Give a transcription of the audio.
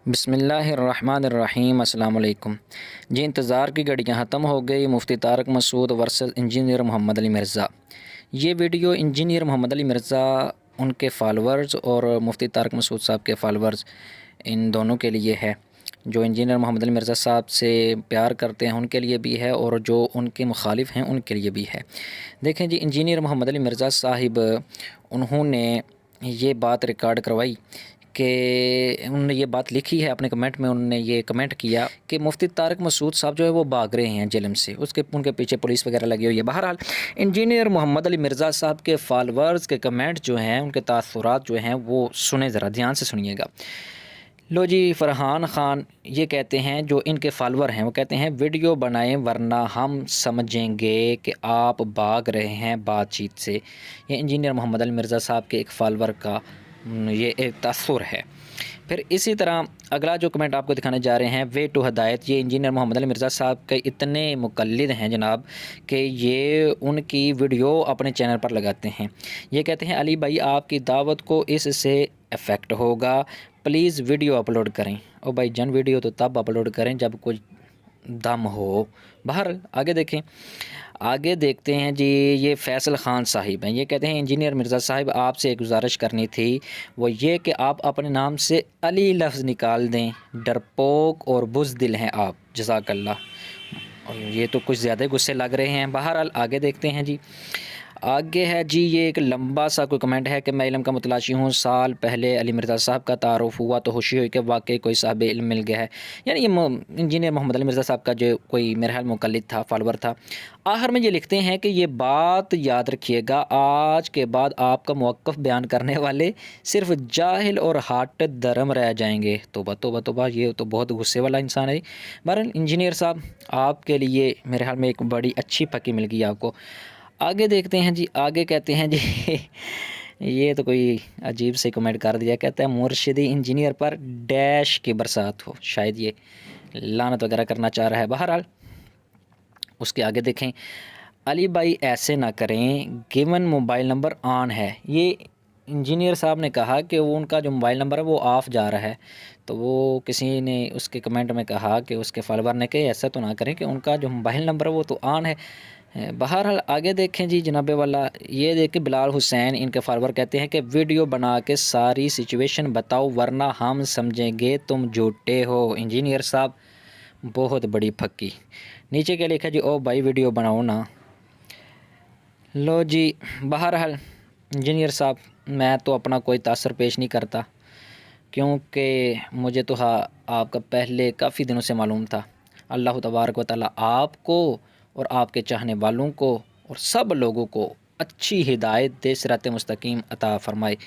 بسم اللہ الرحمن الرحیم۔ السلام علیکم جی۔ انتظار کی گھڑیاں ختم ہو گئی۔ مفتی طارق مسعود ورسز انجینئر محمد علی مرزا۔ یہ ویڈیو انجینئر محمد علی مرزا، ان کے فالورز اور مفتی طارق مسعود صاحب کے فالورز، ان دونوں کے لیے ہے۔ جو انجینئر محمد علی مرزا صاحب سے پیار کرتے ہیں ان کے لیے بھی ہے، اور جو ان کے مخالف ہیں ان کے لیے بھی ہے۔ دیکھیں جی، انجینئر محمد علی مرزا صاحب انہوں نے یہ بات ریکارڈ کروائی کہ انہوں نے یہ بات لکھی ہے اپنے کمنٹ میں۔ انہوں نے یہ کمنٹ کیا کہ مفتی طارق مسعود صاحب جو ہے وہ بھاگ رہے ہیں جلم سے، ان کے پیچھے پولیس وغیرہ لگی ہوئی ہے۔ بہرحال انجینئر محمد علی مرزا صاحب کے فالورز کے کمنٹ جو ہیں، ان کے تاثرات جو ہیں وہ سنیں، ذرا دھیان سے سنیے گا۔ لو جی، فرحان خان یہ کہتے ہیں، جو ان کے فالور ہیں، وہ کہتے ہیں ویڈیو بنائیں ورنہ ہم سمجھیں گے کہ آپ بھاگ رہے ہیں بات چیت سے۔ یہ انجینئر محمد علی مرزا صاحب کے ایک فالور کا یہ ایک تاثر ہے۔ پھر اسی طرح اگلا جو کمنٹ آپ کو دکھانے جا رہے ہیں، وے ٹو ہدایت۔ یہ انجینئر محمد علی مرزا صاحب کے اتنے مقلد ہیں جناب کہ یہ ان کی ویڈیو اپنے چینل پر لگاتے ہیں۔ یہ کہتے ہیں علی بھائی آپ کی دعوت کو اس سے افیکٹ ہوگا، پلیز ویڈیو اپلوڈ کریں۔ او بھائی جان، ویڈیو تو تب اپلوڈ کریں جب کچھ دم ہو۔ باہر آگے دیکھیں، آگے دیکھتے ہیں جی۔ یہ فیصل خان صاحب ہیں، یہ کہتے ہیں انجینئر مرزا صاحب آپ سے ایک گزارش کرنی تھی، وہ یہ کہ آپ اپنے نام سے علی لفظ نکال دیں، ڈرپوک اور بزدل ہیں آپ، جزاک اللہ۔ اور یہ تو کچھ زیادہ غصے لگ رہے ہیں۔ بہرحال آگے دیکھتے ہیں جی۔ آگے ہے جی، یہ ایک لمبا سا کوئی کمنٹ ہے کہ میں علم کا متلاشی ہوں، سال پہلے علی مرزا صاحب کا تعارف ہوا تو خوشی ہوئی کہ واقعی کوئی صاحب علم مل گیا ہے۔ یعنی یہ انجینئر محمد علی مرزا صاحب کا جو کوئی میرے خیال مقلد تھا، فالور تھا۔ آخر میں یہ لکھتے ہیں کہ یہ بات یاد رکھیے گا، آج کے بعد آپ کا موقف بیان کرنے والے صرف جاہل اور ہاٹ درم رہ جائیں گے۔ توبہ توبہ توبہ، یہ تو بہت غصے والا انسان ہے۔ بہرحال انجینئر صاحب، آپ کے لیے میرے خیال میں ایک بڑی اچھی پکی مل گئی آپ کو۔ آگے دیکھتے ہیں جی۔ آگے کہتے ہیں جی یہ تو کوئی عجیب سے کمنٹ کر دیا، کہتا ہے مرشدی انجینئر پر ڈیش کی برسات ہو۔ شاید یہ لعنت وغیرہ کرنا چاہ رہا ہے۔ بہرحال اس کے آگے دیکھیں، علی بھائی ایسے نہ کریں، گیون موبائل نمبر آن ہے۔ یہ انجینئر صاحب نے کہا کہ وہ ان کا جو موبائل نمبر ہے وہ آف جا رہا ہے، تو وہ کسی نے اس کے کمنٹ میں کہا کہ اس کے فالور نے کہ ایسا تو نہ کریں کہ ان کا جو موبائل نمبر ہے وہ تو آن ہے۔ بہرحال آگے دیکھیں جی جناب والا، یہ دیکھیں بلال حسین، ان کے فالور کہتے ہیں کہ ویڈیو بنا کے ساری سچویشن بتاؤ ورنہ ہم سمجھیں گے تم جھوٹے ہو۔ انجینئر صاحب بہت بڑی پھکی۔ نیچے کیا لکھا جی، او بھائی ویڈیو بناؤ نا۔ لو جی، بہرحال انجینئر صاحب، میں تو اپنا کوئی تاثر پیش نہیں کرتا، کیونکہ مجھے تو آپ کا پہلے کافی دنوں سے معلوم تھا۔ اللہ تبارک و تعالیٰ آپ کو اور آپ کے چاہنے والوں کو اور سب لوگوں کو اچھی ہدایت دے، صراط مستقیم عطا فرمائے۔